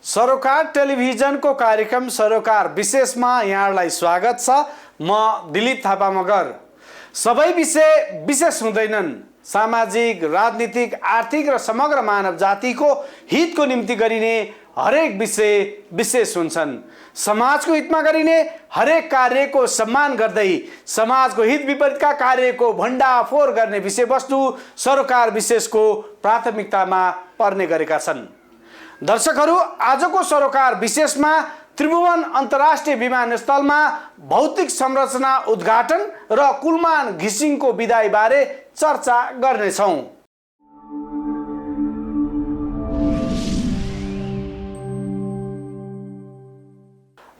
सरोकार टेलिभिजनको कार्यक्रम सरोकार विशेषमा यहाँलाई स्वागत छ। म दिलीप थापा मगर। सबै विषय विशेष हुँदैनन्। सामाजिक, राजनीतिक, आर्थिक र समग्र मानव जातिको हितको निम्ति गरिने हरेक विषय विशेष हुन्छन्। समाजको हितमा गरिने हरेक कार्यको सम्मान गर्दै समाजको हित विपरीतका कार्यको भण्डाफोर गर्ने विषयवस्तु सरोकार विशेषको प्राथमिकतामा पर्ने गरेका छन्। दर्शकहरू, आजको सरोकार विशेषमा त्रिभुवन अन्तर्राष्ट्रिय विमानस्थलमा भौतिक संरचना उद्घाटन र कुलमान घिसिङको विदाई बारे चर्चा गर्नेछौँ।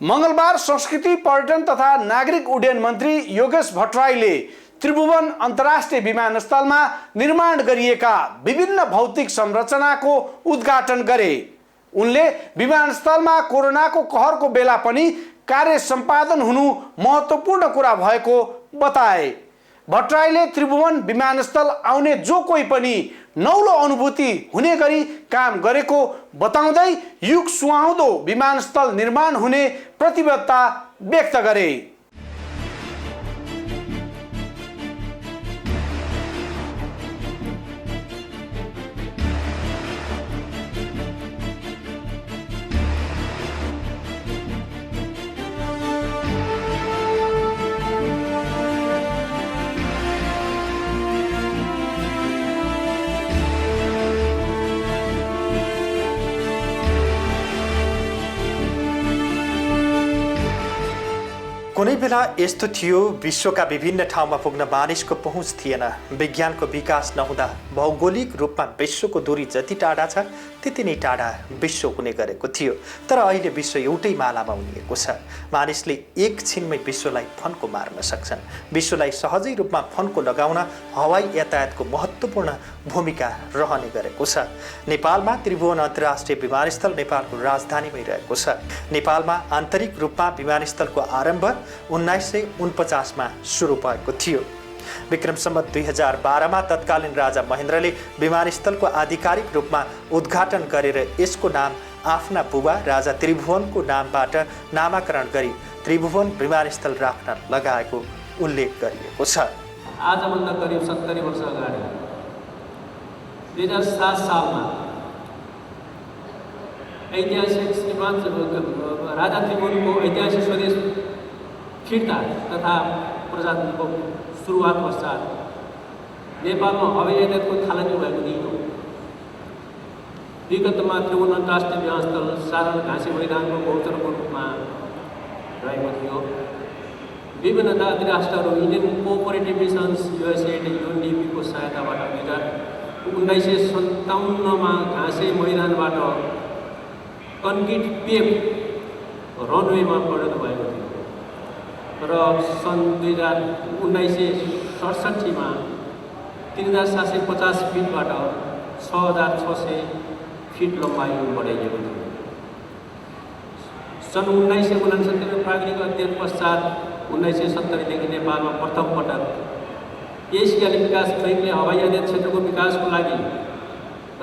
मंगलबार संस्कृति, पर्यटन तथा नागरिक उड्डयन मन्त्री योगेश भट्टराईले त्रिभुवन अन्तर्राष्ट्रिय विमानस्थलमा निर्माण गरिएका विभिन्न भौतिक संरचनाको उद्घाटन गरे। उनले विमानस्थलमा कोरोनाको कहरको बेला पनि कार्य सम्पादन हुनु महत्त्वपूर्ण कुरा भएको बताए। भट्टराईले त्रिभुवन विमानस्थल आउने जो कोही पनि नौलो अनुभूति हुने गरी काम गरेको बताउँदै युग सुहाउँदो विमानस्थल निर्माण हुने प्रतिबद्धता व्यक्त गरे। कुनै बेला यस्तो थियो, विश्वका विभिन्न ठाउँमा पुग्न मानिसको पहुँच थिएन। विज्ञानको विकास नहुँदा भौगोलिक रूपमा विश्वको दूरी जति टाढा छ त्यति नै टाढा विश्व हुने गरेको थियो। तर अहिले विश्व एउटै मालामा उनिएको छ। मानिसले एक छिनमै विश्वलाई फन्को मार्न सक्छन्। विश्वलाई सहजै रूपमा फन्को लगाउन हवाई यातायातको महत्त्वपूर्ण भूमिका रहने गरेको छ। नेपालमा त्रिभुवन अन्तर्राष्ट्रिय विमानस्थल नेपालको राजधानीमै रहेको छ। नेपालमा आन्तरिक रूपमा विमानस्थलको आरम्भ 1949 मा सुरु भएको थियो। विक्रम सम्वत 2012 मा तत्कालीन राजा महेन्द्रले विमानस्थलको आधिकारिक रूपमा उद्घाटन गरेर यसको नाम आफ्ना बुबा राजा त्रिभुवनको नामबाट नामाकरण गरी त्रिभुवन विमानस्थल राख्न लगाएको उल्लेख गरिएको छ। आजभन्दा करिब 70 वर्ष अगाडि 2007 सालमा ऐतिहासिक राजा त्रिभुवनको ऐतिहासिक स्वदेश फिर्ता तथा प्रजातन्त्रको सुरुवात पश्चात नेपालमा हवाई यातायातको थालनी भएको दिन हो। विगतमा त्रिभुवन अन्तर्राष्ट्रिय विमानस्थल साधारण घाँसे मैदानको बहुतरको रूपमा रहेको थियो। विभिन्न दात्री राष्ट्रहरू इन्डियन कोअपरेटिभ मिसन्स युएसएड युएनडीपीको सहायताबाट 1957 मा घाँसे मैदानबाट कन्क्रिट पेभ रनवेमा परिणत भएको थियो र सन् 1967 मा 3750 फिटबाट 6600 फिट लम्बाइ बढाइएको थियो। सन् 1969 प्राविधिक अध्ययन पश्चात 1970 देखि नेपालमा प्रथम पटक एसियाली विकास बैङ्कले हवाई यातायात क्षेत्रको विकासको लागि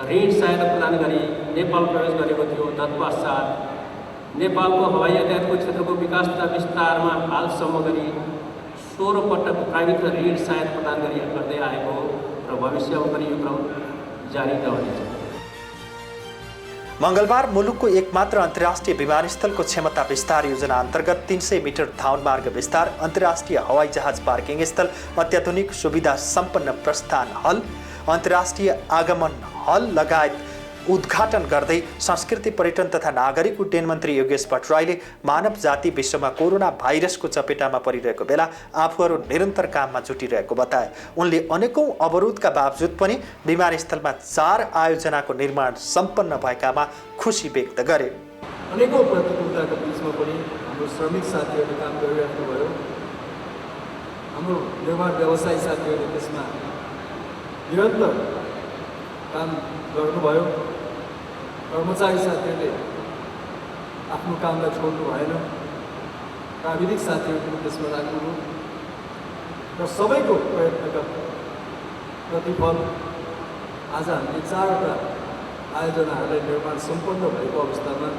ऋण सहायता प्रदान गरी नेपाल प्रवेश गरेको थियो। तत्पश्चात नेपालको हवाई यातायातको क्षेत्रको विकास तथा विस्तारमा हालसम्म गरी 16 पटक प्राविधिक ऋण सहायता प्रदान गर्दै आएको र भविष्यमा पनि यो क्रम जारी रहनेछ। मंगलबार मुलुकको एकमात्र अन्तर्राष्ट्रिय विमानस्थलको क्षमता विस्तार योजना अन्तर्गत 300 मिटर धाउन मार्ग विस्तार, अन्तर्राष्ट्रिय हवाई जहाज पार्किङ स्थल, अत्याधुनिक सुविधा सम्पन्न प्रस्थान हल, अन्तर्राष्ट्रिय आगमन हल लगायत उद्घाटन गर्दै संस्कृति, पर्यटन तथा नागरिक उड्डयन मन्त्री योगेश भट्टराईले मानव जाति विश्वमा कोरोना भाइरसको चपेटामा परिरहेको बेला आफूहरू निरन्तर काममा जुटिरहेको बताए। उनले अनेकौं अवरोधका बावजुद पनि विमानस्थलमा 4 आयोजनाको निर्माण सम्पन्न भएकामा खुसी व्यक्त गरे। अनेकौं प्रतिकूलताको बीचमा पनि हाम्रो श्रमिक साथीहरूले काम गरिराख्नु भयो। हाम्रो निर्माण व्यवसायी साथीहरूले त्यसमा निरन्तर काम गर्नुभयो। कर्मचारी साथीहरूले आफ्नो कामलाई छोड्नु भएन। प्राविधिक साथीहरू पनि त्यसमा लाग्नुभयो र सबैको प्रयत्नका प्रतिफल आज हामीले 4 आयोजनाहरूलाई निर्माण सम्पन्न भएको अवस्थामा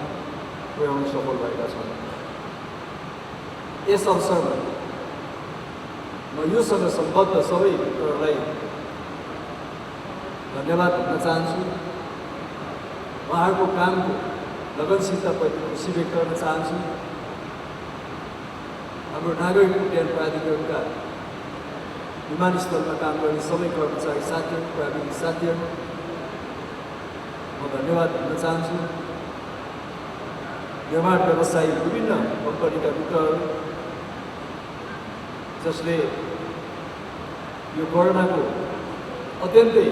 पुर्याउन सफल भएका छौँ। यस अवसरमा म योसँग सम्बद्ध सबै मित्रहरूलाई धन्यवाद भन्न चाहन्छु। उहाँहरूको कामको लगनशीलताप्रति खुसी व्यक्त गर्न चाहन्छु। हाम्रो नागरिक उड्डयन प्राधिकरणका विमानस्थलमा काम गर्ने सबै कर्मचारी साथीहरू, प्राविधिक साथीहरू म धन्यवाद भन्न चाहन्छु। निर्माण व्यवसायी विभिन्न कम्पनीका मित्रहरू जसले यो कोरोनाको अत्यन्तै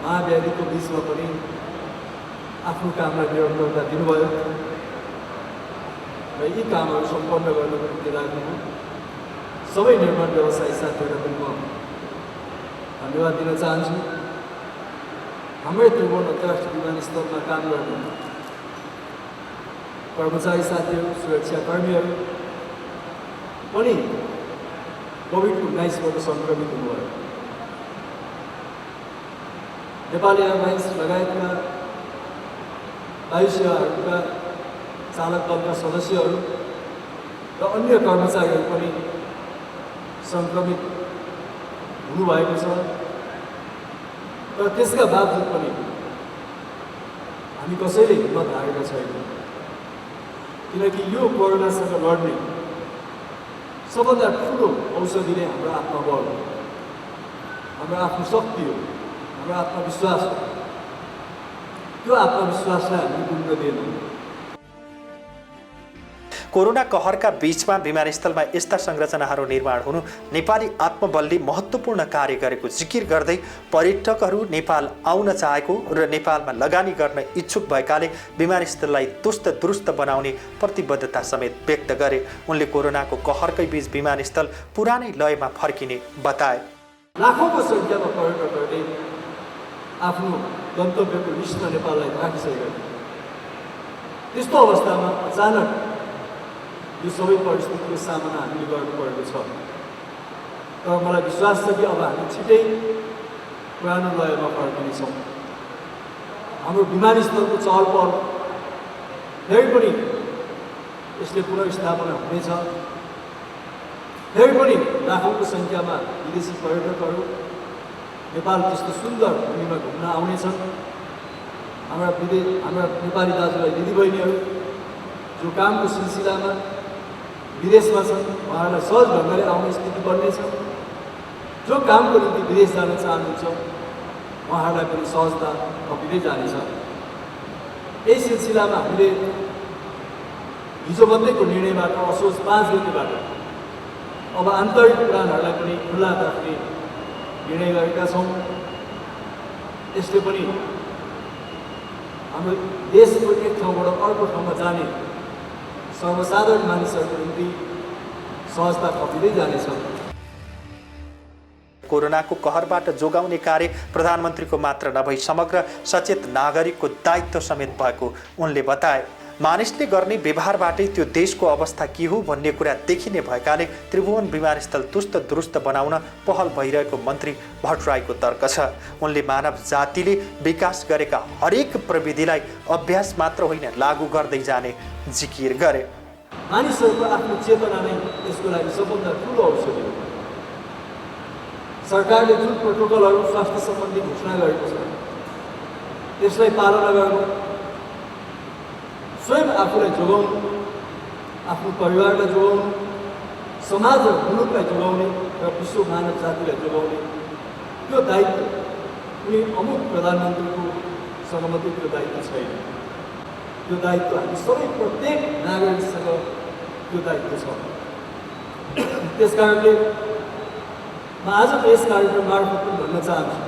महाव्याधिको बिचमा पनि आफ्नो कामलाई निरन्तरता दिनुभयो र यी कामहरू सम्पन्न गर्नको निम्ति लाग्नुभयो। सबै निर्माण व्यवसायी साथीहरूलाई पनि म धन्यवाद दिन चाहन्छु। हाम्रै त्रिभुवन अन्तर्राष्ट्रिय विमानस्थलमा काम गर्ने कर्मचारी साथीहरू, सुरक्षाकर्मीहरू पनि कोभिड-19बाट सङ्क्रमित हुनुभयो। नेपाली एयरलाइन्स लगायतका वायु सेवाहरूका चालक दलका सदस्यहरू र अन्य कर्मचारीहरू पनि सङ्क्रमित हुनुभएको छ। तर त्यसका बावजुद पनि हामी कसैले हिम्मत हारेका छैनौँ, किनकि यो कोरोनासँग लड्ने सबभन्दा ठुलो औषधि नै हाम्रो आत्मबल हो, हाम्रो आफ्नो शक्ति हो, हाम्रो आत्मविश्वास हो। त्यो आत्मविश्वासलाई हामी गुम्न दिएनौँ। कोरोना कहरका बीचमा विमानस्थलमा यस्ता संरचनाहरू निर्माण हुनु नेपाली आत्मबलले महत्त्वपूर्ण कार्य गरेको जिकिर गर्दै पर्यटकहरू नेपाल आउन चाहेको र नेपालमा लगानी गर्न इच्छुक भएकाले विमानस्थललाई तुस्त दुरुस्त बनाउने प्रतिबद्धता समेत व्यक्त गरे। उनले कोरोनाको कहरकै बीच विमानस्थल पुरानै लयमा फर्किने बताए। लाखौँको सङ्ख्यामा पर्यटकहरूले आफ्नो गन्तव्यको लिस्टमा नेपाललाई राखिसकेका थिए। त्यस्तो अवस्थामा अचानक यो सबै परिस्थितिको सामना हामीले गर्नुपर्एको छ। तर मलाई विश्वास छ कि अब हामी छिटै पुरानो लयमा फर्किनेछौँ। हाम्रो विमानस्थलको चहल पहल फेरि पनि यसले पुनर्स्थापना हुनेछ। फेरि पनि लाखौँको सङ्ख्यामा विदेशी पर्यटकहरू नेपाल जस्तो सुन्दर भूमिमा घुम्न आउनेछन्। हाम्रा नेपाली दाजुभाइ दिदीबहिनीहरू जो कामको सिलसिलामा विदेशमा छन् उहाँहरूलाई सहज ढङ्गले आउने स्थिति बन्नेछ। जो कामको निम्ति विदेश जान चाहनुहुन्छ उहाँहरूलाई पनि सहजता थपिँदै जानेछ। यही सिलसिलामा हामीले हिजो मात्रैको निर्णयबाट असोज 5 गतेबाट अब आन्तरिक उडानहरूलाई पनि खुल्ला राख्ने निर्णय गरेका छौँ। यसले पनि हाम्रो देशको एक ठाउँबाट अर्को ठाउँमा जाने सर्वसाधारण मानिसहरूको निम्ति सहजता थपिँदै जानेछ। कोरोनाको कहरबाट जोगाउने कार्य प्रधानमन्त्रीको मात्र नभई समग्र सचेत नागरिकको दायित्व समेत भएको उनले बताए। मानिसले गर्ने व्यवहारबाटै त्यो देशको अवस्था के हो भन्ने कुरा देखिने भएकाले त्रिभुवन विमानस्थल तुस्त दुरुस्त बनाउन पहल भइरहेको मन्त्री भट्टराईको तर्क छ। उनले मानव जातिले विकास गरेका हरेक प्रविधिलाई अभ्यास मात्र होइन लागू गर्दै जाने जिकिर गरे। मानिसहरूको आफ्नो चेतना नै यसको लागि सबभन्दा ठुलो औषधि हो। सरकारले जुन प्रोटोकलहरू स्वास्थ्य सम्बन्धी घोषणा गरेको छ त्यसलाई पालना गर्नु, स्वयं आफूलाई जोगाउनु, आफ्नो परिवारलाई जोगाउनु, समाज र मुलुकलाई जोगाउने र विश्व मानव जातिलाई जोगाउने त्यो दायित्व कुनै अमुक प्रधानमन्त्रीकोसँग मात्रै त्यो दायित्व छैन। त्यो दायित्व हामी सबै प्रत्येक नागरिकसँग त्यो दायित्व छ। त्यसकारणले म आजको यस कार्यक्रम मार्फत पनि भन्न चाहन्छु,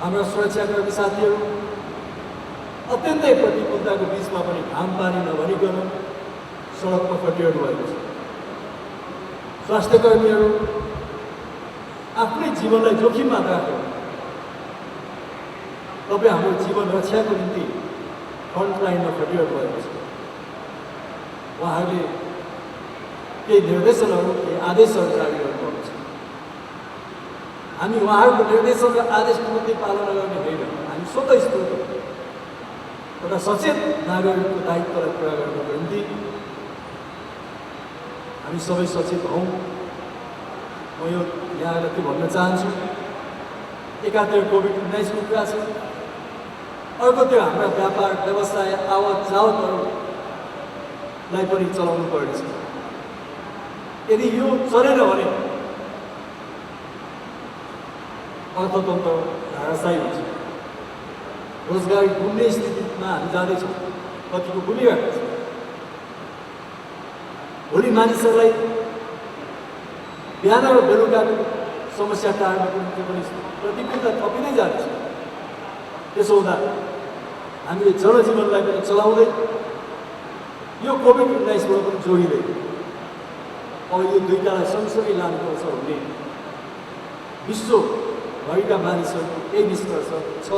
हाम्रा सुरक्षाकर्मी साथीहरू अत्यन्तै प्रतिकूलताको बिचमा पनि घाम पानी नभनिकन सडकमा खटिरहनु भएको छ। स्वास्थ्यकर्मीहरू आफ्नै जीवनलाई जोखिममा राखेर तपाईँ हाम्रो जीवन रक्षाको निम्ति फ्रन्टलाइनमा खटिरहनु भएको छ। उहाँहरूले केही निर्देशनहरू, केही आदेशहरू जारी गर्नुभएको छ। हामी उहाँहरूको निर्देशन र आदेशको मात्रै पालना गर्ने होइन, हामी स्वतः स्फूर्त एउटा सचेत नागरिकको दायित्वलाई पुरा गर्नको निम्ति हामी सबै सचेत हौँ। म यो यहाँलाई के भन्न चाहन्छु, एकातिर कोभिड-19को कुरा छ, अर्कोतिर हाम्रा व्यापार व्यवसाय आवत जावतहरूलाई पनि चलाउनु पर्नेछ। यदि यो चलेन भने अर्थतन्त्र धाराशायी हुन्छ, रोजगारी गुम्ने स्थितिमा हामी जाँदैछौँ, कतिको गुमिरहेको छ। भोलि मानिसहरूलाई बिहान र बेलुकाको समस्या टार्नको निम्ति पनि प्रतिकूलता थपिँदै जान्छ। त्यसो हुँदा हामीले जनजीवनलाई पनि चलाउँदै यो कोभिड-19बाट पनि जोडिँदै अब यो दुईटालाई सँगसँगै लानुपर्छ भन्ने विश्वभरिका मानिसहरूको यही निष्कर्ष छ।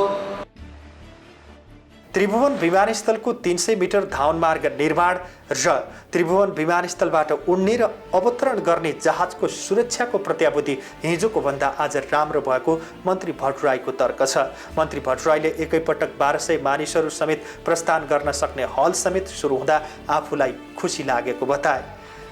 त्रिभुवन विमानस्थलको 300 मिटर धावन मार्ग निर्माण र त्रिभुवन विमानस्थलबाट उड्ने र अवतरण गर्ने जहाजको सुरक्षाको प्रत्याभूति हिजोको भन्दा आज राम्रो भएको मन्त्री भट्टराईको तर्क छ। मन्त्री भट्टराईले एकैपटक 1200 मानिसहरू समेत प्रस्थान गर्न सक्ने हल समेत सुरु हुँदा आफूलाई खुसी लागेको बताए।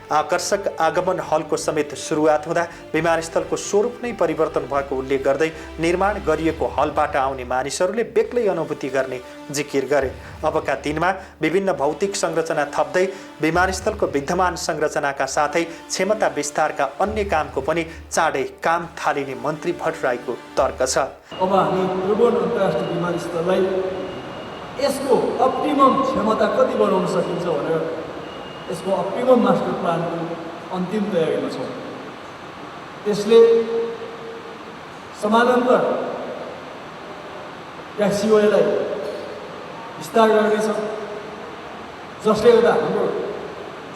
आकर्षक आगमन हलको समेत सुरुवात हुँदा विमानस्थलको स्वरूप नै परिवर्तन भएको उल्लेख गर्दै निर्माण गरिएको हलबाट आउने मानिसहरूले बेग्लै अनुभूति गर्ने जिकिर गरे। अबका दिनमा विभिन्न भौतिक संरचना थप्दै विमानस्थलको विद्यमान संरचनाका साथै क्षमता विस्तारका अन्य कामको पनि चाँडै काम थालिने मन्त्री भट्टराईको तर्क छ। अब हामी त्रिभुवन अन्तर्राष्ट्रिय विमानस्थललाई यसको अप्टिमम क्षमता कति बनाउन सकिन्छ भनेर यसको अप्टिमम मास्टर प्लानको अन्तिम तयारीमा छौँ। त्यसले समानान्तर ट्याक्सीवेलाई विस्तार गर्नेछ, जसले गर्दा हाम्रो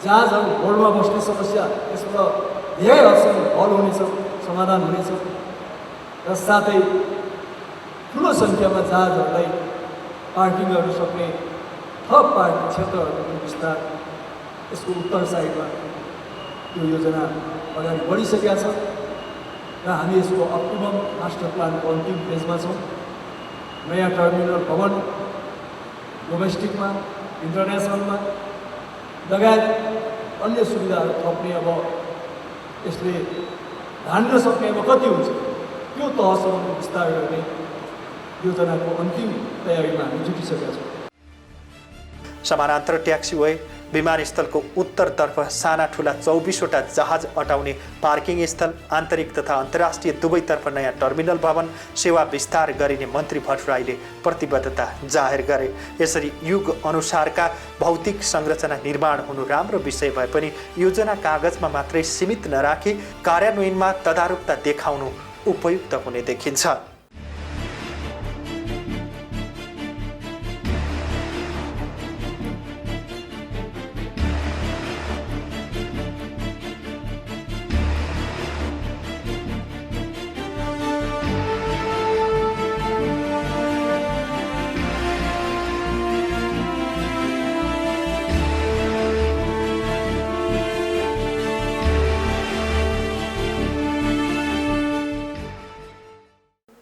जहाजहरू होल्डमा बस्ने समस्या यसबाट धेरै हदसम्म हल हुनेछ, समाधान हुनेछ र साथै ठुलो सङ्ख्यामा जहाजहरूलाई पार्किङ गर्न सक्ने थप पार्किङ क्षेत्रहरूको विस्तार यसको उत्तर साइडमा यो योजना अगाडि बढिसकेका छ र हामी यसको अप्टिमम मास्टर प्लानको अन्तिम फेजमा छौँ। नयाँ टर्मिनल भवन डोमेस्टिकमा इन्टरनेसनलमा लगायत अन्य सुविधाहरू थप्ने अब यसले धान्न सक्ने अब कति हुन्छ त्यो तहसम्म विस्तार गर्ने योजनाको अन्तिम तयारीमा हामी जुटिसकेका छौँ। समानान्तर ट्याक्सीवे विमानस्थलको उत्तरतर्फ साना ठुला 24वटा जहाज अटाउने पार्किङ स्थल, आन्तरिक तथा अन्तर्राष्ट्रिय दुवैतर्फ नयाँ टर्मिनल भवन सेवा विस्तार गरिने मन्त्री भट्टराईले प्रतिबद्धता जाहेर गरे। यसरी युग अनुसारका भौतिक संरचना निर्माण हुनु राम्रो विषय भए पनि योजना कागजमा मात्रै सीमित नराखी कार्यान्वयनमा तदारुकता देखाउनु उपयुक्त हुने देखिन्छ।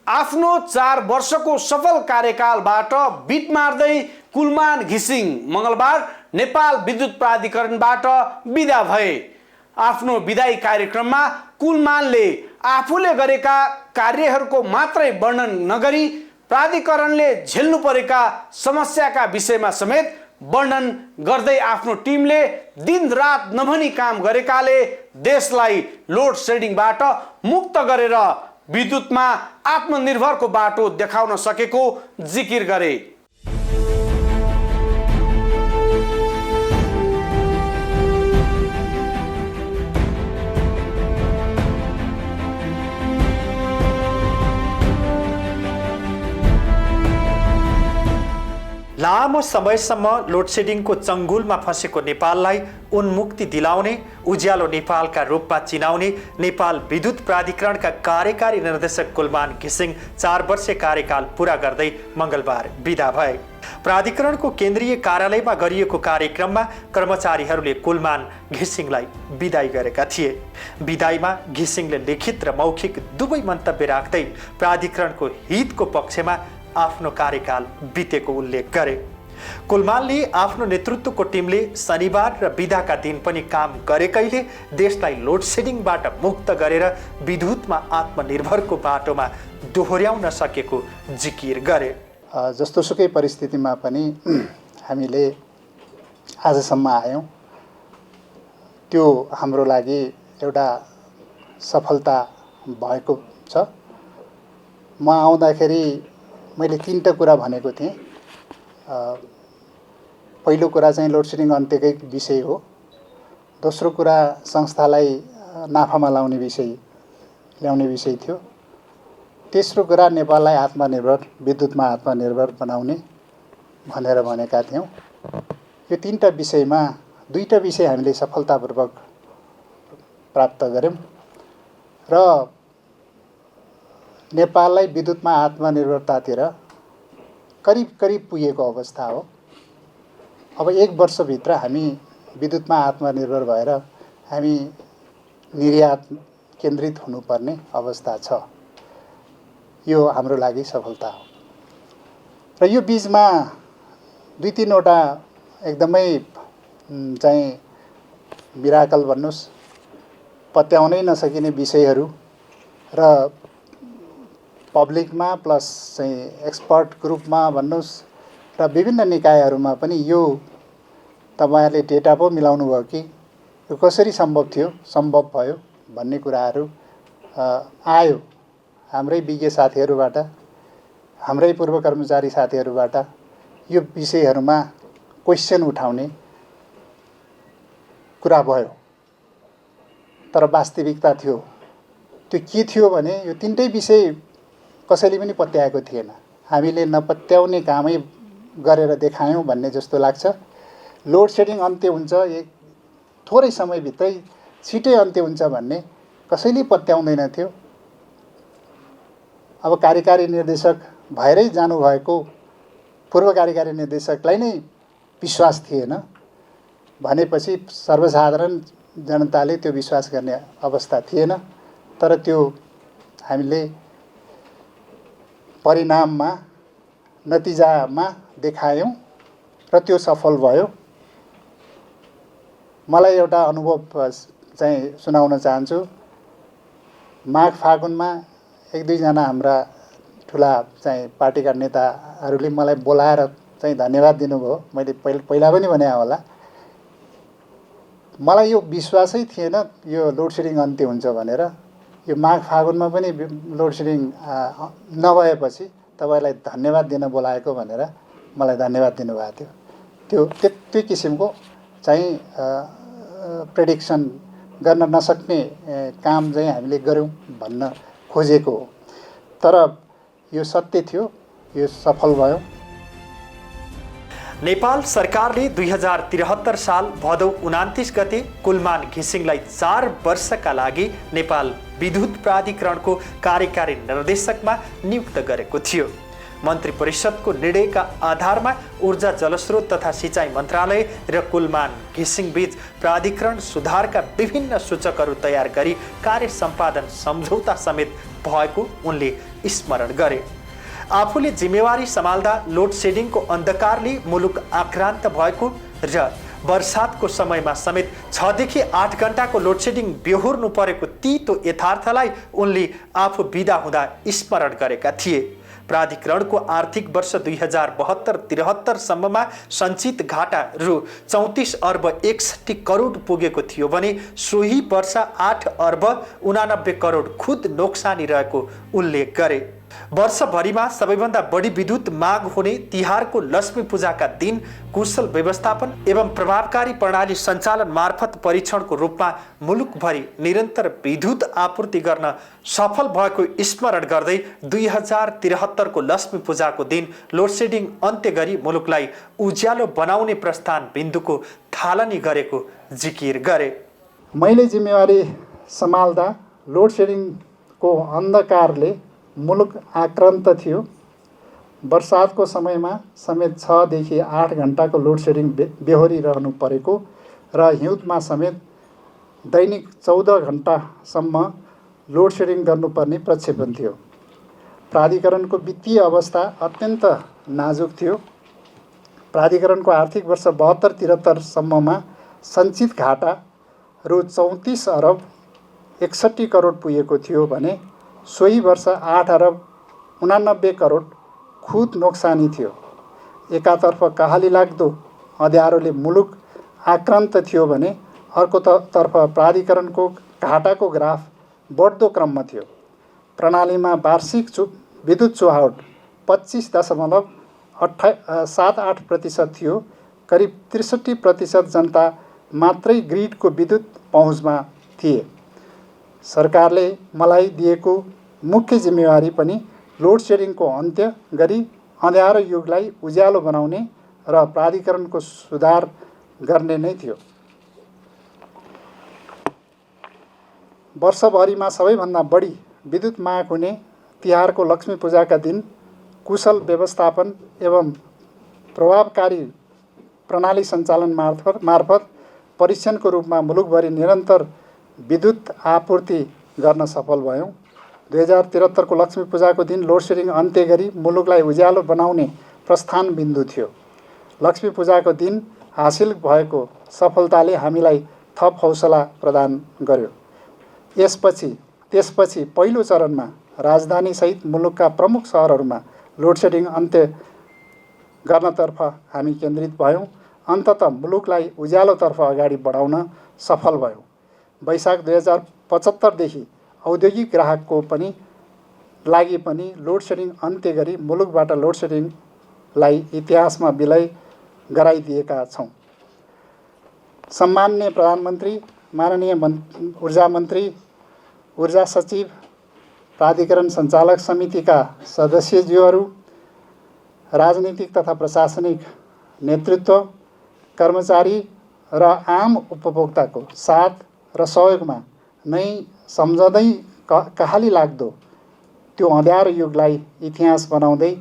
आफ्नो 4 वर्षको सफल कार्यकालबाट बिट मार्दै कुलमान घिसिङ मङ्गलबार नेपाल विद्युत प्राधिकरणबाट बिदा भए। आफ्नो विदाई कार्यक्रममा कुलमानले आफूले गरेका कार्यहरूको मात्रै वर्णन नगरी प्राधिकरणले झेल्नु परेका समस्याका विषयमा समेत वर्णन गर्दै आफ्नो टिमले दिनरात नभनी काम गरेकाले देशलाई लोड सेडिङबाट मुक्त गरेर विद्युतमा आत्मनिर्भरको बाटो देखाउन सकेको जिकिर गरे। लामो समयसम्म लोडसेडिङको चङ्गुलमा फँसेको नेपाललाई उन्मुक्ति दिलाउने, उज्यालो नेपालका रूपमा चिनाउने नेपाल विद्युत प्राधिकरणका कार्यकारी निर्देशक कुलमान घिसिङ 4 वर्षे कार्यकाल पूरा गर्दै मङ्गलबार बिदा भए। प्राधिकरणको केन्द्रीय कार्यालयमा गरिएको कार्यक्रममा कर्मचारीहरूले कुलमान घिसिङलाई बिदाई गरेका थिए। बिदाईमा घिसिङले लिखित र मौखिक दुवै मन्तव्य राख्दै प्राधिकरणको हितको पक्षमा आफ्नो कार्यकाल बितेको उल्लेख गरे। कुलमानले आफ्नो नेतृत्वको टिमले शनिबार र बिदाका दिन पनि काम गरेकैले देशलाई लोड सेडिङबाट मुक्त गरेर विद्युतमा आत्मनिर्भरको बाटोमा दोहोर्याउन सकेको जिकिर गरे। जस्तोसुकै परिस्थितिमा पनि हामीले आजसम्म आयौँ, त्यो हाम्रो लागि एउटा सफलता भएको छ। म आउँदाखेरि मैले 3टा कुरा भनेको थिएँ। पहिलो कुरा चाहिँ लोड सेडिङ अन्त्यकै विषय हो। दोस्रो कुरा संस्थालाई नाफामा ल्याउने विषय थियो। तेस्रो कुरा नेपाललाई आत्मनिर्भर, विद्युतमा आत्मनिर्भर बनाउने भनेर भनेका थियौँ। यो 3टा विषयमा 2टा विषय हामीले सफलतापूर्वक प्राप्त गऱ्यौँ र नेपाललाई विद्युतमा आत्मनिर्भरतातिर करिब पुगेको अवस्था हो। अब 1 वर्षभित्र हामी विद्युतमा आत्मनिर्भर भएर हामी निर्यात केन्द्रित हुनुपर्ने अवस्था छ। यो हाम्रो लागि सफलता हो। र यो बीचमा 2-3वटा एकदमै चाहिँ मिराकल भन्नुस्, पत्याउनै नसकिने विषयहरू र पब्लिकमा प्लस चाहिँ एक्सपर्ट ग्रुपमा भन्नुस् र विभिन्न निकायहरूमा पनि यो तपाईहरुले डेटा पो मिलाउनु भयो कि यो कसरी सम्भव भयो भन्ने कुराहरू आयो। हाम्रै विज्ञ साथीहरूबाट, हाम्रै पूर्व कर्मचारी साथीहरूबाट यो विषयहरूमा क्वेशन उठाउने कुरा भयो। तर वास्तविकता थियो, त्यो के थियो भने यो 3टै विषय कसैले पनि पत्याएको थिएन। हामीले नपत्याउने कामै गरेर देखायौँ भन्ने जस्तो लाग्छ। लोड सेडिङ अन्त्य हुन्छ, एक थोरै समयभित्रै छिटै अन्त्य हुन्छ भन्ने कसैले पत्याउँदैन थियो। अब कार्यकारी निर्देशक भएरै जानुभएको पूर्व कार्यकारी निर्देशकलाई नै विश्वास थिएन भनेपछि सर्वसाधारण जनताले त्यो विश्वास गर्ने अवस्था थिएन। तर त्यो हामीले परिणाममा, नतिजामा देखायौँ र त्यो सफल भयो। मलाई एउटा अनुभव चाहिँ सुनाउन चाहन्छु। माघ फागुनमा 1-2 जना हाम्रा ठुला चाहिँ पार्टीका नेताहरूले मलाई बोलाएर चाहिँ धन्यवाद दिनुभयो। मैले पहिला पनि भने होला, मलाई यो विश्वासै थिएन यो लोड सेडिङ अन्त्य हुन्छ भनेर। यो माघ फागुनमा पनि लोड सेडिङ नभएपछि तपाईलाई धन्यवाद दिन बोलाएको भनेर मलाई धन्यवाद दिनुभएको थियो। त्यो किसिमको चाहिँ प्रेडिक्सन गर्न नसक्ने काम चाहिँ हामीले गर्यौँ भन्न खोजेको हो। तर यो सत्य थियो, यो सफल भयो। नेपाल सरकारले 2073 साल भदौ 29 गते कुलमान घिसिङलाई 4 वर्षका लागि नेपाल विद्युत प्राधिकरणको कार्यकारी निर्देशकमा नियुक्त गरेको थियो। मन्त्री परिषदको निर्णयका आधारमा ऊर्जा जलस्रोत तथा सिँचाइ मन्त्रालय र कुलमान घिसिङ बीच प्राधिकरण सुधारका विभिन्न सूचकहरू तयार गरी कार्य सम्पादन सम्झौता समेत भएको उनले स्मरण गरे। आफूले जिम्मेवारी सम्हाल्दा लोड सेडिङको अन्धकारले मुलुक आक्रान्त भएको र वर्षातको समयमा समेत 6 देखि 8 घण्टाको लोड सेडिङ बेहोर्नु परेको तीतो यथार्थलाई उनले आफू बिदा हुँदा स्मरण गरेका थिए। प्राधिकरणको आर्थिक वर्ष 2072-73 सम्ममा सञ्चित घाटा रु 34 अर्ब 61 करोड पुगेको थियो भने सोही वर्ष 8 अर्ब 89 करोड खुद नोक्सानी रहेको उल्लेख गरे। वर्षभरिमा सबैभन्दा बढी विद्युत माग हुने तिहारको लक्ष्मी पूजाका दिन कुशल व्यवस्थापन एवं प्रभावकारी प्रणाली सञ्चालन मार्फत परीक्षणको रूपमा मुलुकभरि निरन्तर विद्युत आपूर्ति गर्न सफल भएको स्मरण गर्दै 2073 को लक्ष्मी पूजाको दिन लोड सेडिङ अन्त्य गरी मुलुकलाई उज्यालो बनाउने प्रस्थान बिन्दुको थालनी गरेको जिकिर गरे। मैले जिम्मेवारी सम्हाल्दा लोड सेडिङको अन्धकारले मुलुक आक्रान्त थियो। वर्षातको समयमा समेत 6 देखि 8 घण्टाको लोड सेडिङ बेहोरिरहनु परेको र हिउँदमा समेत दैनिक 14 घण्टासम्म लोड सेडिङ गर्नुपर्ने प्रक्षेपण थियो। प्राधिकरणको वित्तीय अवस्था अत्यन्त नाजुक थियो। प्राधिकरणको आर्थिक वर्ष 72-73सम्ममा सञ्चित घाटा रु 34 अरब 61 करोड पुगेको थियो भने सोही वर्ष 8 अरब 89 करोड खुद नोक्सानी थियो। एकातर्फ कहाली लाग्दो अँध्यारोले मुलुक आक्रान्त थियो भने अर्कोतर्फ प्राधिकरणको घाटाको ग्राफ बढ्दो क्रममा थियो। प्रणालीमा वार्षिक विद्युत चुहावट 25.78% थियो। करिब 63% जनता मात्रै ग्रिडको विद्युत पहुँचमा थिए। सरकारले मलाई दिएको मुख्य जिम्मेवारी पनि लोड सेडिङको अन्त्य गरी अँध्यारो युगलाई उज्यालो बनाउने र प्राधिकरणको सुधार गर्ने नै थियो। वर्षभरिमा सबैभन्दा बढी विद्युत माग हुने तिहारको लक्ष्मी पूजाका दिन कुशल व्यवस्थापन एवं प्रभावकारी प्रणाली सञ्चालन मार्फत परीक्षणको रूपमा मुलुकभरि निरन्तर विद्युत आपूर्ति गर्न सफल भयौँ। 2073 को लक्ष्मी पूजाको दिन लोड सेडिङ अन्त्य गरी मुलुकलाई उज्यालो बनाउने प्रस्थान बिन्दु थियो। लक्ष्मी पूजाको दिन हासिल भएको सफलताले हामीलाई थप हौसला प्रदान गर्यो। त्यसपछि पहिलो चरणमा राजधानीसहित मुलुकका प्रमुख सहरहरूमा लोड सेडिङ अन्त्य गर्नतर्फ हामी केन्द्रित भयौँ। अन्ततः मुलुकलाई उज्यालोतर्फ अगाडि बढाउन सफल भयौँ। वैशाख 2075 देखि औद्योगिक ग्राहकको लागि पनि लोड सेडिङ अन्त्य गरी मुलुकबाट लोड सेडिङलाई इतिहासमा विलय गराइदिएका छौँ। सम्माननीय प्रधानमन्त्री, माननीय ऊर्जा मन्त्री, ऊर्जा सचिव, प्राधिकरण सञ्चालक समितिका सदस्यज्यूहरू, राजनीतिक तथा प्रशासनिक नेतृत्व, कर्मचारी र आम उपभोक्ताको साथ र सहयोगमा नै सम्झँदै कहाली लाग्दो त्यो अँध्यारो युगलाई इतिहास बनाउँदै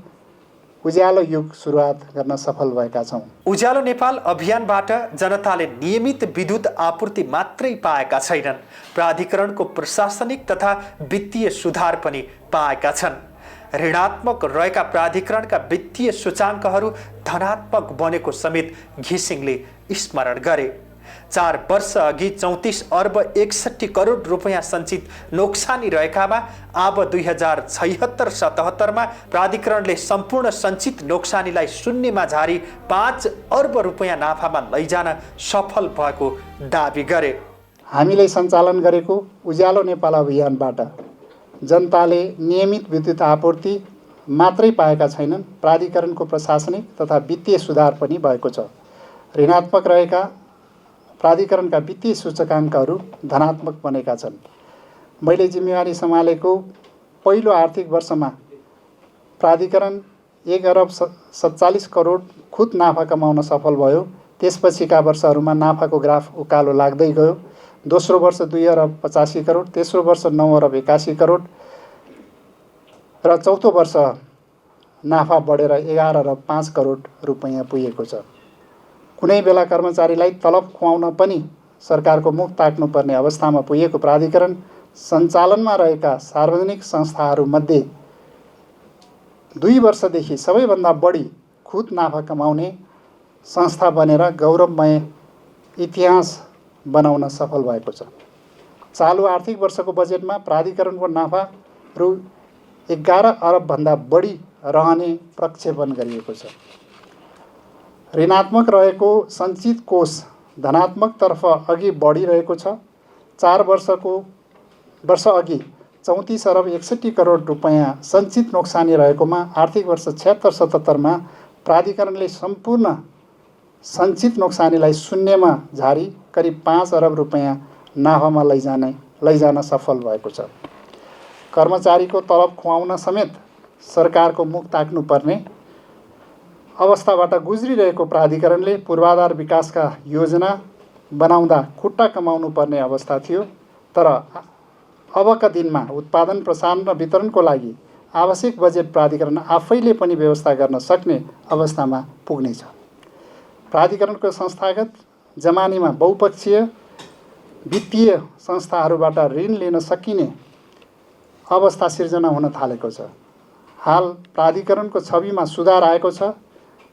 उज्यालो युग सुरुवात गर्न सफल भएका छौँ। उज्यालो नेपाल अभियानबाट जनताले नियमित विद्युत आपूर्ति मात्रै पाएका छैनन्, प्राधिकरणको प्रशासनिक तथा वित्तीय सुधार पनि पाएका छन्। ऋणात्मक रहेका प्राधिकरणका वित्तीय सूचाङ्कहरू धनात्मक बनेको समेत घिसिङले स्मरण गरे। 4 वर्ष अघि 34 अर्ब 61 करोड रुपैयाँ सञ्चित नोक्सानी रहेकामा अब 2076-77 मा प्राधिकरणले सम्पूर्ण सञ्चित नोक्सानीलाई शून्यमा झारी 5 अर्ब रुपैयाँ नाफामा लैजान सफल भएको दाबी गरे। हामीले सञ्चालन गरेको उज्यालो नेपाल अभियानबाट जनताले नियमित विद्युत आपूर्ति मात्रै पाएका छैनन्, प्राधिकरणको प्रशासनिक तथा वित्तीय सुधार पनि भएको छ। ऋणात्मक रहेका प्राधिकरणका वित्तीय सूचकाङ्कहरू धनात्मक बनेका छन्। मैले जिम्मेवारी सम्हालेको पहिलो आर्थिक वर्षमा प्राधिकरण 1 अर्ब 47 करोड खुद नाफा कमाउन सफल भयो। त्यसपछिका वर्षहरूमा नाफाको ग्राफ उकालो लाग्दै गयो। दोस्रो वर्ष 2 अर्ब 85 करोड, तेस्रो वर्ष 9 अर्ब 81 करोड र चौथो वर्ष नाफा बढेर 11 अर्ब 5 करोड रुपैयाँ पुगेको छ। कुनै बेला कर्मचारीलाई तलब खुवाउन पनि सरकारको मुख ताक्नुपर्ने अवस्थामा पुगेको प्राधिकरण सञ्चालनमा रहेका सार्वजनिक संस्थाहरूमध्ये 2 वर्षदेखि सबैभन्दा बढी खुद नाफा कमाउने संस्था बनेर गौरवमय इतिहास बनाउन सफल भएको छ। चालु आर्थिक वर्षको बजेटमा प्राधिकरणको नाफा रु 11 अरबभन्दा बढी रहने प्रक्षेपण गरिएको छ। ऋणात्मक रहेको सञ्चित कोष धनात्मकतर्फ अघि बढिरहेको छ। 4 वर्ष अघि 34 अर्ब 61 करोड रुपैयाँ सञ्चित नोक्सानी रहेकोमा आर्थिक वर्ष 76-77 मा प्राधिकरणले सम्पूर्ण सञ्चित नोक्सानीलाई शून्यमा झारी करिब 5 अर्ब रुपैयाँ नाफामा लैजान सफल भएको छ। कर्मचारीको तलब खुवाउन समेत सरकारको मुख ताक्नुपर्ने अवस्थाबाट गुज्रिरहेको प्राधिकरणले पूर्वाधार विकासका योजना बनाउँदा खुट्टा कमाउनु पर्ने अवस्था थियो। तर अबका दिनमा उत्पादन, प्रसारण र वितरणको लागि आवश्यक बजेट प्राधिकरण आफैले पनि व्यवस्था गर्न सक्ने अवस्थामा पुग्नेछ। प्राधिकरणको संस्थागत जमानीमा बहुपक्षीय वित्तीय संस्थाहरूबाट ऋण लिन सकिने अवस्था सिर्जना हुन थालेको छ। हाल प्राधिकरणको छविमा सुधार आएको छ।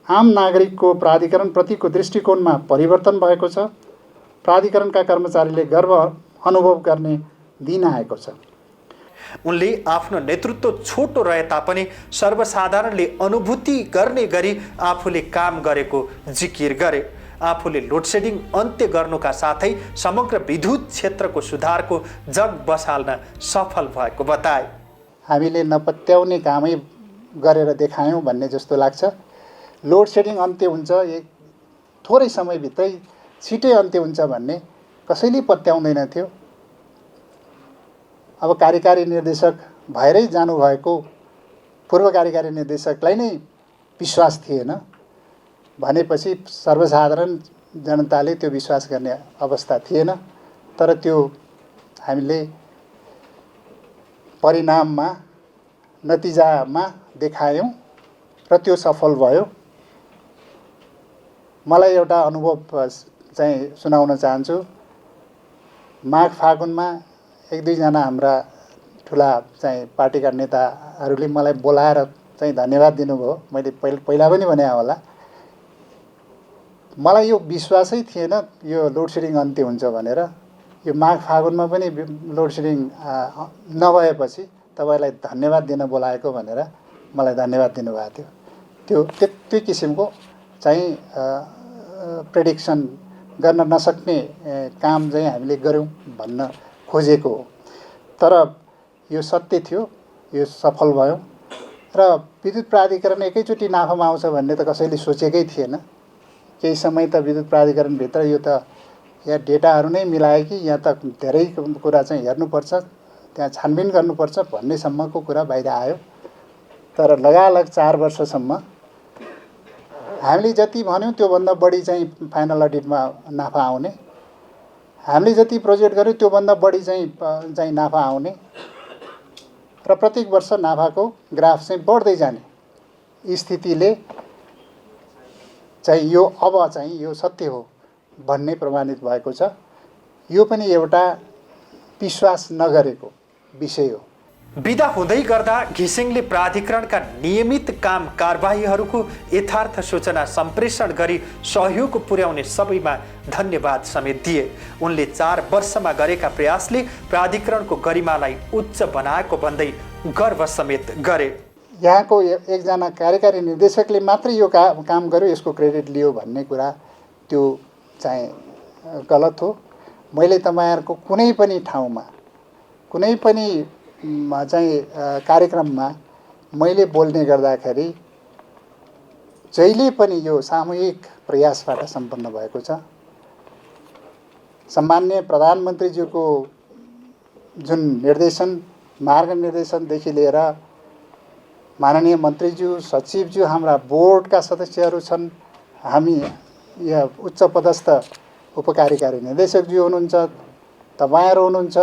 आम नागरिकको प्राधिकरणप्रतिको दृष्टिकोणमा परिवर्तन भएको छ। प्राधिकरणका कर्मचारीले गर्व अनुभव गर्ने दिन आएको छ। उनले आफ्नो नेतृत्व छोटो रहे तापनि सर्वसाधारणले अनुभूति गर्ने गरी आफूले काम गरेको जिकिर गरे। आफूले लोडसेडिङ अन्त्य गर्नुका साथै समग्र विद्युत क्षेत्रको सुधारको जग बसाल्न सफल भएको बताए। हामीले नपत्याउने कामै गरेर देखायौँ भन्ने जस्तो लाग्छ। लोडसेडिङ अन्त्य हुन्छ, एक थोरै समयभित्रै छिटै अन्त्य हुन्छ भन्ने कसैले पत्याउँदैन थियो। अब कार्यकारी निर्देशक भएरै जानुभएको पूर्व कार्यकारी निर्देशकलाई नै विश्वास थिएन भनेपछि सर्वसाधारण जनताले त्यो विश्वास गर्ने अवस्था थिएन। तर त्यो हामीले परिणाममा नतिजामा देखायौँ र त्यो सफल भयो। मलाई एउटा अनुभव चाहिँ सुनाउन चाहन्छु। माघ फागुनमा एक दुईजना हाम्रा ठुला चाहिँ पार्टीका नेताहरूले मलाई बोलाएर चाहिँ धन्यवाद दिनुभयो। मैले पहिला पनि भने होला, मलाई यो विश्वासै थिएन यो लोडसेडिङ अन्त्य हुन्छ भनेर। यो माघ फागुनमा पनि लोडसेडिङ नभएपछि तपाईँलाई धन्यवाद दिन बोलाएको भनेर मलाई धन्यवाद दिनुभएको थियो। त्यो किसिमको चाहिँ प्रेडिक्सन गर्न नसक्ने काम चाहिँ हामीले गऱ्यौँ भन्न खोजेको हो। तर यो सत्य थियो, यो सफल भयौँ र विद्युत प्राधिकरण एकैचोटि नाफामा आउँछ भन्ने त कसैले सोचेकै थिएन। केही समय त विद्युत प्राधिकरणभित्र यो त यहाँ डेटाहरू नै मिलायो कि यहाँ त धेरै कुरा चाहिँ हेर्नुपर्छ, त्यहाँ छानबिन गर्नुपर्छ भन्नेसम्मको कुरा बाहिर आयो। तर लगालग 4 वर्षसम्म हामीले जति भन्यौँ त्योभन्दा बढी चाहिँ फाइनल अडिटमा नाफा आउने, हामीले जति प्रोजेक्ट गर्यौँ त्योभन्दा बढी चाहिँ नाफा आउने र प्रत्येक वर्ष नाफाको ग्राफ चाहिँ बढ्दै जाने स्थितिले चाहिँ यो अब चाहिँ यो सत्य हो भन्ने प्रमाणित भएको छ। यो पनि एउटा विश्वास नगरेको विषय हो। बिदा हुँदै गर्दा घिसिङले प्राधिकरणका नियमित काम कारबाहीहरूको यथार्थ सूचना सम्प्रेषण गरी सहयोग पुर्याउने सबैमा धन्यवाद समेत दिए। उनले 4 वर्षमा गरेका प्रयासले प्राधिकरणको गरिमालाई उच्च बनाएको भन्दै गर्व समेत गरे। यहाँको एकजना कार्यकारी निर्देशकले मात्रै यो काम गर्यो, यसको क्रेडिट लियो भन्ने कुरा त्यो चाहिँ गलत हो। मैले तपाईँहरूको कुनै पनि ठाउँमा कुनै पनि चाहिँ कार्यक्रममा मैले बोल्ने गर्दाखेरि जहिले पनि यो सामूहिक प्रयासबाट सम्पन्न भएको छ। सम्माननीय प्रधानमन्त्रीज्यूको जुन निर्देशन, मार्गनिर्देशनदेखि लिएर माननीय मन्त्रीज्यू, सचिवज्यू, हाम्रा बोर्डका सदस्यहरू छन्, हामी यहाँ उच्च पदस्थ उपकार्यकारी निर्देशकज्यू हुनुहुन्छ, तपाईँहरू हुनुहुन्छ,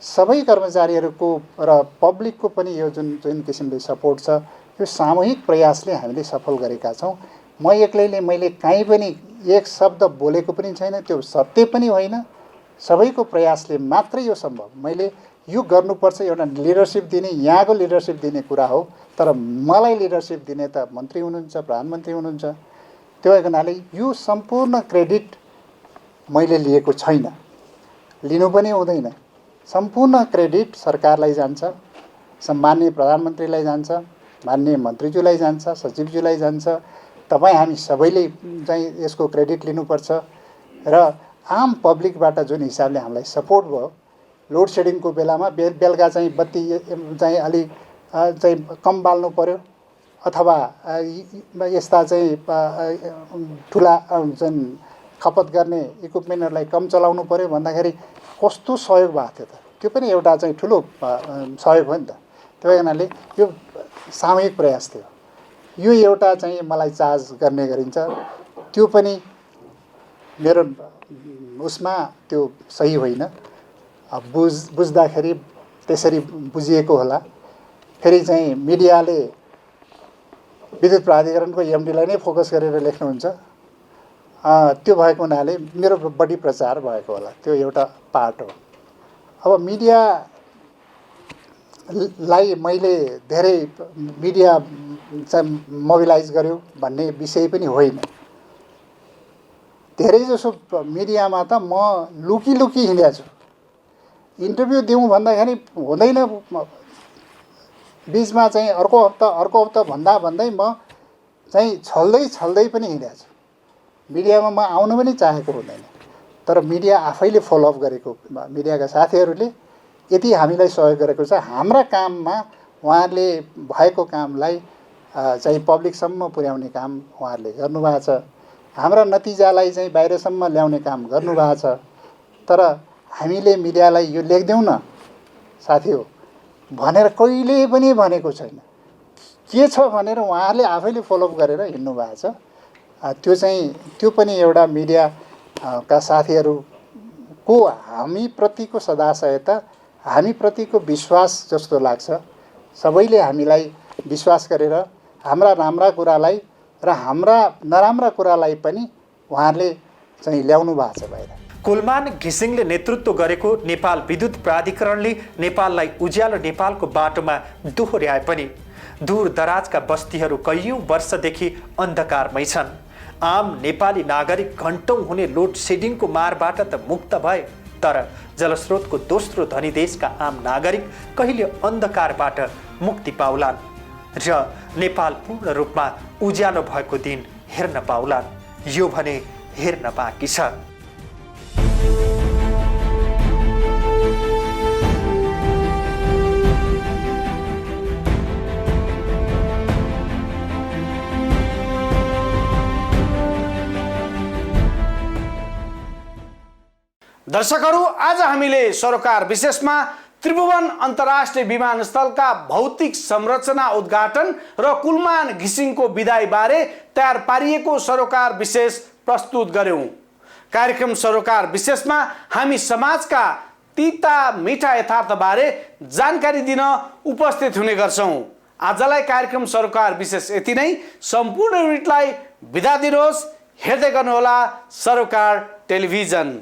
सबै कर्मचारीहरूको र पब्लिकको पनि यो जुन किसिमले सपोर्ट छ, यो सामूहिक प्रयासले हामीले सफल गरेका छौँ। म एक्लैले मैले कहीँ पनि एक शब्द बोलेको पनि छैन, त्यो सत्य पनि होइन। सबैको प्रयासले मात्रै यो सम्भव। मैले यो गर्नुपर्छ एउटा लिडरसिप दिने, यहाँको लिडरसिप दिने कुरा हो। तर मलाई लिडरसिप दिने त मन्त्री हुनुहुन्छ, प्रधानमन्त्री हुनुहुन्छ। त्यो भएको हुनाले यो सम्पूर्ण क्रेडिट मैले लिएको छैन, लिनु पनि हुँदैन। सम्पूर्ण क्रेडिट सरकारलाई जान्छ, सम्माननीय प्रधानमन्त्रीलाई जान्छ, माननीय मन्त्रीज्यूलाई जान्छ, सचिवज्यूलाई जान्छ। तपाईँ हामी सबैले चाहिँ यसको क्रेडिट लिनुपर्छ। र आम पब्लिकबाट जुन हिसाबले हामीलाई सपोर्ट भयो, लोड सेडिङको बेलामा बेलुका चाहिँ बत्ती चाहिँ अलिक चाहिँ कम बाल्नु पर्यो अथवा यस्ता चाहिँ ठुला जुन खपत गर्ने इक्विपमेन्टहरूलाई कम चलाउनु पर्यो भन्दाखेरि कस्तो सहयोग भएको थियो त। त्यो पनि एउटा चाहिँ ठुलो सहयोग हो नि त। त्यही हुनाले यो सामूहिक प्रयास थियो। यो एउटा चाहिँ मलाई चार्ज गर्ने गरिन्छ, त्यो पनि मेरो उसमा त्यो सही होइन। बुझ्दाखेरि त्यसरी बुझिएको होला। फेरि चाहिँ मिडियाले विद्युत प्राधिकरणको एमडीलाई नै फोकस गरेर लेख्नुहुन्छ, त्यो भएको हुनाले मेरो बढी प्रचार भएको होला। त्यो एउटा पार्ट हो। अब मिडिया लाई मैले धेरै मिडिया चाहिँ मोबिलाइज गर्यो भन्ने विषय पनि होइन। धेरैजसो मिडियामा त म लुकी हिँडेको छु। इन्टरभ्यू दिउँ भन्दाखेरि हुँदैन, बिचमा चाहिँ अर्को हप्ता भन्दै म चाहिँ छल्दै पनि हिँडेको छु। मिडियामा म आउनु पनि चाहेको हुँदैन, तर मिडिया आफैले फलोअप गरेको, मिडियाका साथीहरूले यति हामीलाई सहयोग गरेको छ। हाम्रा काममा उहाँहरूले भएको कामलाई चाहिँ पब्लिकसम्म पुर्याउने काम उहाँहरूले गर्नुभएको छ। हाम्रा नतिजालाई चाहिँ बाहिरसम्म ल्याउने काम गर्नुभएको छ। तर हामीले मिडियालाई यो लेखिदेऊ न साथी हो भनेर कहिले पनि भनेको छैन। के छ भनेर उहाँहरूले आफैले फलोअप गरेर हिँड्नु भएको छ। त्यो पनि एउटा मिडिया का साथीहरूको हामीप्रतिको सदाशयता, हामीप्रतिको विश्वास जस्तो लाग्छ। सबैले हामीलाई विश्वास गरेर हाम्रा राम्रा कुरालाई र हाम्रा नराम्रा कुरालाई पनि उहाँहरूले चाहिँ ल्याउनु भएको छ बाहिर। कुलमान घिसिङले नेतृत्व गरेको नेपाल विद्युत प्राधिकरणले नेपाललाई उज्यालो नेपालको बाटोमा दोहोर्याए पनि दूरदराजका बस्तीहरू कैयौँ वर्षदेखि अन्धकारमै छन्। आम नेपाली नागरिक घन्टौँ हुने लोड सेडिङको मारबाट त मुक्त भए, तर जलस्रोतको दोस्रो धनी देशका आम नागरिक कहिले अन्धकारबाट मुक्ति पाउलान् र नेपाल पूर्ण रूपमा उज्यालो भएको दिन हेर्न पाउलान्। यो भने हेर्न बाँकी छ। दर्शकहरू, आज हामीले सरोकार विशेषमा त्रिभुवन अन्तर्राष्ट्रिय विमानस्थलका भौतिक संरचना उद्घाटन र कुलमान घिसिङको विदाई बारे तयार पारिएको सरोकार विशेष प्रस्तुत गर्यौं। कार्यक्रम सरोकार विशेषमा हामी समाजका तीता मिठा यथार्थबारे जानकारी दिन उपस्थित हुने गर्छौं। आजलाई कार्यक्रम सरोकार विशेष यति नै। सम्पूर्ण युनिटलाई बिदा दिनुहोस्। हेर्दै गर्नुहोला सरोकार टेलिभिजन।